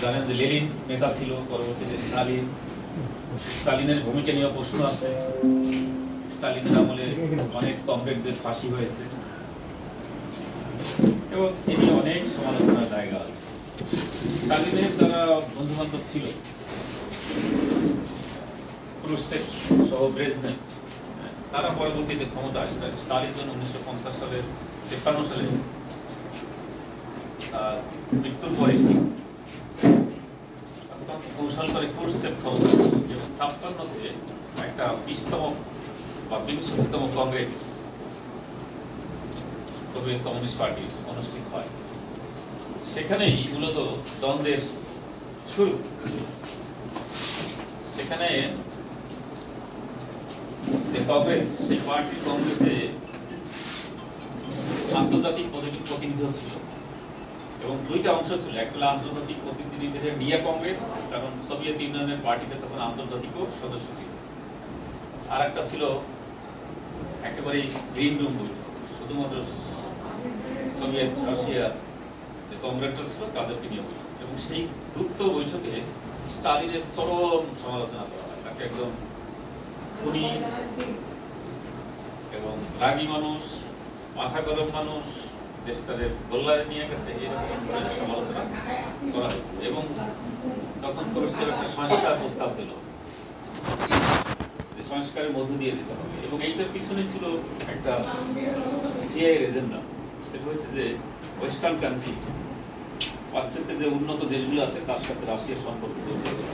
জানেন যে লেনিন নেতা ছিল, পরবর্তীতে স্টালিনের ভূমিকা নিয়ে প্রশ্ন আছে। স্টালিনের আমলে অনেক কমরেডদের ফাঁসি হয়েছে এবং এটি অনেক সমালোচনার জায়গা আছে। স্টালিনের যারা বন্ধু বান্ধব ছিল, ক্রুশ্চেভ সহ ব্রেজনেভ, তারা পরবর্তীতে ক্ষমতা আসে। স্টালিন 1950 সালে 53 সালে মৃত্যুর পরে কৌশল করে ক্রুশ্চেভ ক্ষমতা এবং 56-তে একটা 20তম বা 62তম কংগ্রেস সোভিয়েত কমিউনিস্ট পার্টির অনুষ্ঠিত হয়। সেখানেই মূলত দ্বন্দ্বের শুরু। সেখানে যে কংগ্রেস, সেই পার্টির কংগ্রেসে আন্তর্জাতিক প্রতিনিধি ছিল এবং দুইটা অংশ ছিল। একটা আন্তর্জাতিক প্রতিনিধিদের নিয়ে কংগ্রেস, কারণ সোভিয়েত ইউনিয়নের পার্টিতে তখন আন্তর্জাতিকও সদস্য ছিল। আর একটা ছিল একেবারে গ্রিন রুম বৈঠক, শুধুমাত্র সোভিয়েত রাশিয়ার যে কংগ্রেসটা ছিল তাদেরকে নিয়ে বৈঠক। এবং সেই গুপ্ত বৈঠকে স্টালিনের চরম সমালোচনা করা হয়। তাকে একদম খুনি এবং রাগী মানুষ, মাথা গরম মানুষ, দেশটাদের গোল্লায় নিয়ে গেছে, এরকম সমালোচনা করা হতো। এবং তখন ক্রুশ্চেভ একটা সংস্কার প্রস্তাব দিল, যে সংস্কারের মধ্য দিয়ে দিতে হবে। এবং এইটার পিছনে ছিল একটা সিআইএর এজেন্ডা। সেটা হয়েছে যে ওয়েস্টার্ন কান্ট্রি, পাশ্চাত্যের যে উন্নত দেশগুলো আছে তার সাথে রাশিয়ার সম্পর্ক গড়ে তোলা।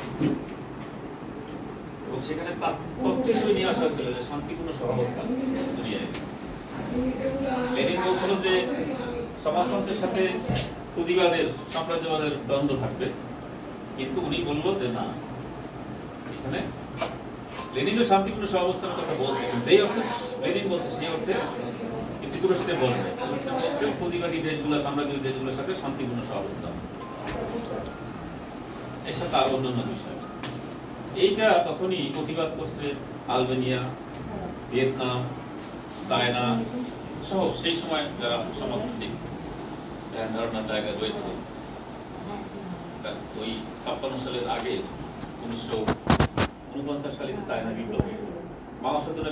এবং সেখানে তার তথ্য হিসেবে নিয়ে আসা হয়েছিল যে শান্তিপূর্ণ সহাবস্থান দুনিয়ায়। লেনিন বলছিল যে সমাজতন্ত্রের সাথে পুঁজিবাদের, সাম্রাজ্যবাদের দ্বন্দ্ব থাকবে, কিন্তু উনি বলল যে না, এখানে লেনিনও শান্তিপূর্ণ সহাবস্থানের কথা বলছে, যেই অর্থে লেনিন বলছে সেই অর্থে কিন্তু ক্রুশ্চেভ বলবে, বলছে পুঁজিবাদী দেশগুলো, সাম্রাজ্যবাদী দেশগুলোর সাথে শান্তিপূর্ণ সহাবস্থান। এর সাথে আর অন্যান্য বিষয়। এইটা তখনই প্রতিবাদ করছে আলবেনিয়া, ভিয়েতনাম, চায়না সহ সেই সময় যারা সমাজতান্ত্রিক ধারণার জায়গায় রয়েছে। ওই 56 সালের আগে 1949 সালে চায়না বিপ্লবে মাও সেতুং